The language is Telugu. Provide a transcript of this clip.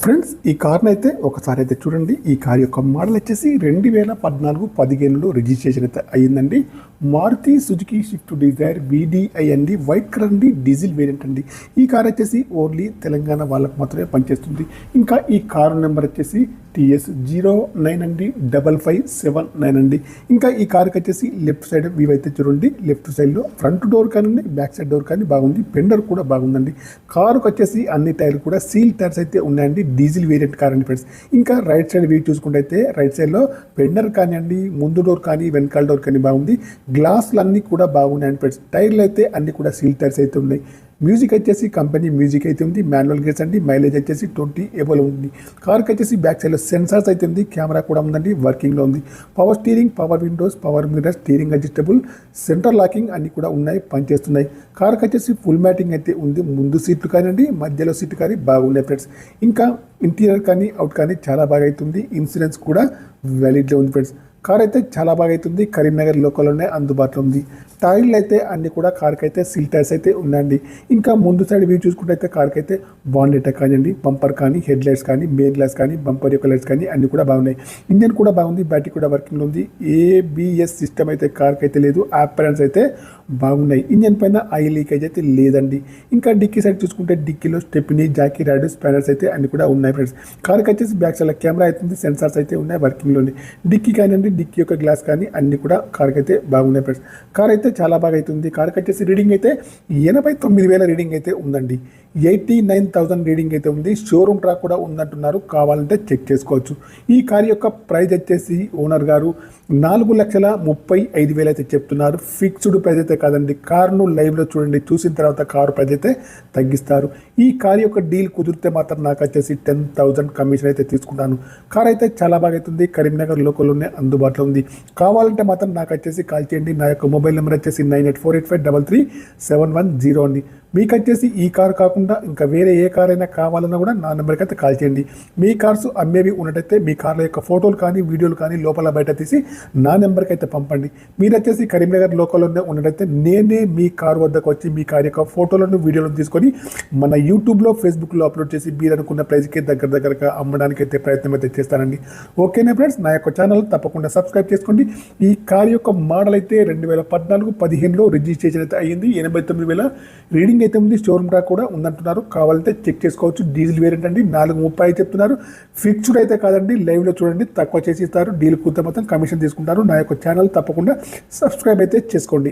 ఫ్రెండ్స్ ఈ కార్ని అయితే ఒకసారి అయితే చూడండి. ఈ కార్ యొక్క మోడల్ వచ్చేసి 2014-15లో రిజిస్ట్రేషన్ అయితే అయ్యిందండి. Maruti Suzuki Swift Dzire VDI అండి, వైట్ కలర్ అండి, డీజిల్ వేరియంట్ అండి. ఈ కార్ వచ్చేసి ఓన్లీ తెలంగాణ వాళ్ళకు మాత్రమే పనిచేస్తుంది. ఇంకా ఈ కారు నెంబర్ వచ్చేసి TS09 అండి 5579 అండి. ఇంకా ఈ కార్కి వచ్చేసి లెఫ్ట్ సైడ్ వ్యూ అయితే చూడండి. లెఫ్ట్ సైడ్లో ఫ్రంట్ డోర్ కానీ బ్యాక్ సైడ్ డోర్ కానీ బాగుంది, ఫెండర్ కూడా బాగుందండి. కారుకి వచ్చేసి అన్ని టైర్లు కూడా సీల్ టైర్స్ అయితే ఉన్నాయండి, డీజిల్ వేరియంట్ కార్ అండి ఫ్రెండ్స్. ఇంకా రైట్ సైడ్ వ్యూ చూసుకుంటే అయితే రైట్ సైడ్లో ఫెండర్ కానివ్వండి, ముందు డోర్ కానీ వెనకాల డోర్ కానీ బాగుంది. గ్లాసులు అన్నీ కూడా బాగున్నాయండి ఫ్రెండ్స్. టైర్లు అయితే అన్ని కూడా సీల్ టైర్స్ అయితే ఉన్నాయి. మ్యూజిక్ వచ్చేసి కంపెనీ మ్యూజిక్ అయితే ఉంది. మాన్యువల్ గేర్స్ అండి. మైలేజ్ వచ్చేసి 20 ఎబోలో ఉంది. కార్కి వచ్చేసి బ్యాక్ సైడ్లో సెన్సార్స్ అయితే ఉంది. కెమెరా కూడా ఉందండి, వర్కింగ్లో ఉంది. Power steering, power Windows, power mirror, steering adjustable, centre locking అన్ని కూడా ఉన్నాయి, పనిచేస్తున్నాయి. కార్కి వచ్చేసి ఫుల్ మ్యాటింగ్ అయితే ఉంది. ముందు సీట్లు కానివ్వండి, మధ్యలో సీట్లు కానీ బాగున్నాయి ఫ్రెండ్స్. ఇంకా ఇంటీరియర్ కానీ అవుట్ కానీ చాలా బాగా అవుతుంది. ఇన్సూరెన్స్ కూడా వ్యాలిడ్లో ఉంది ఫ్రెండ్స్. కార్ అయితే చాలా బాగా అవుతుంది. కరీంనగర్ లోకల్లోనే అందుబాటులో ఉంది. టైర్లు అయితే అన్ని కూడా కార్కి అయితే సీల్ టైర్స్ అయితే ఉన్నాయండి. ఇంకా ముందు సైడ్ వ్యూ చూసుకుంటే అయితే కార్కి అయితే బాండెట్ కానివ్వండి, బంపర్ కానీ, హెడ్ లైట్స్ కానీ, మెయిన్ గ్లాస్ కానీ, బంపర్ యొక్క లైట్స్ కానీ అన్ని కూడా బాగున్నాయి. ఇంజన్ కూడా బాగుంది, బ్యాటరీ కూడా వర్కింగ్లో ఉంది. ABS సిస్టమ్ అయితే కార్కి అయితే లేదు. అపిరెన్స్ అయితే బాగున్నాయి. ఇంజన్ పైన ఆయిల్ లీకేజ్ అయితే లేదండి. ఇంకా డిక్కీ సైడ్ చూసుకుంటే డిక్కీలో స్టెప్నీ, జాకీ రాడ్, స్పానర్స్ అయితే అన్ని కూడా ఉన్నాయి ఫ్రెండ్స్. కార్కి వచ్చేసి బ్యాక్ సైడ్ కెమెరా అవుతుంది, సెన్సార్స్ అయితే ఉన్నాయి, వర్కింగ్లోనే. డిక్కీ కానివ్వండి, డిక్కీ యొక్క గ్లాస్ కానీ అన్ని కూడా కార్కి అయితే బాగున్నాయి ఫ్రెండ్స్. కార్ అయితే చాలా బాగా అవుతుంది. కార్కి వచ్చేసి రీడింగ్ అయితే 89,000 రీడింగ్ అయితే ఉందండి. 89,000 రీడింగ్ అయితే ఉంది. షోరూమ్ ట్రాక్ కూడా ఉందంటున్నారు, కావాలంటే చెక్ చేసుకోవచ్చు. ఈ కార్ యొక్క ప్రైస్ వచ్చేసి ఓనర్ గారు 4,35,000 అయితే చెప్తున్నారు. ఫిక్స్డ్ ప్రైస్ అయితే కాదండి. కార్ను లైవ్లో చూడండి, చూసిన తర్వాత కారు ప్రైస్ అయితే తగ్గిస్తారు. ఈ కార్ యొక్క డీల్ కుదిరితే మాత్రం నాకు వచ్చేసి 10,000 కమిషన్ అయితే తీసుకుంటాను. కార్ అయితే చాలా బాగా అవుతుంది. కరీంనగర్ లోకల్లోనే అందుబాటులో ఉంది. కావాలంటే మాత్రం నాకు వచ్చేసి కాల్ చేయండి. నా యొక్క మొబైల్ నెంబర్ వచ్చేసి 9848533710 అండి. మీకు వచ్చేసి ఈ కార్ కాకుండా ఇంకా వేరే ఏ కార్ అయినా కావాలన్నా కూడా నా నెంబర్కి అయితే కాల్ చేయండి. మీ కార్స్ అమ్మేవి ఉన్నట్టయితే మీ కార్ల యొక్క ఫోటోలు కానీ, వీడియోలు కానీ లోపల బయట తీసి నా నెంబర్కి అయితే పంపండి. మీరు వచ్చేసి కరీంనగర్ లోకల్లోనే ఉన్నట్టయితే నేనే మీ కార్ వద్దకు వచ్చి మీ కార్ యొక్క ఫోటోలను, వీడియోలను తీసుకొని మన యూట్యూబ్లో, ఫేస్బుక్లో అప్లోడ్ చేసి మీరు అనుకున్న ప్రైస్కి దగ్గరగా అమ్మడానికి అయితే ప్రయత్నం అయితే చేస్తానండి. ఓకేనా ఫ్రెండ్స్, నా యొక్క ఛానల్ తప్పకుండా సబ్స్క్రైబ్ చేసుకోండి. ఈ కార్ యొక్క మోడల్ అయితే 2014-15లో రిజిస్ట్రేషన్ అయితే అయ్యింది. 89,000 రీడింగ్ అయితే ఉంది. షోరూమ్ ట్రాక్ కూడా ఉందంటున్నారు, కావాలంటే చెక్ చేసుకోవచ్చు. డీజిల్ వేరియంట్ అండి. 4,30 చెప్తున్నారు. ఫిక్స్డ్ అయితే కాదండి, లైవ్లో చూడండి, తక్కువ చేసి ఇస్తారు. డీల్ కుదిరితే మాత్రం కమిషన్ తీసుకుంటారు. నా యొక్క ఛానల్ తప్పకుండా సబ్స్క్రైబ్ అయితే చేసుకోండి.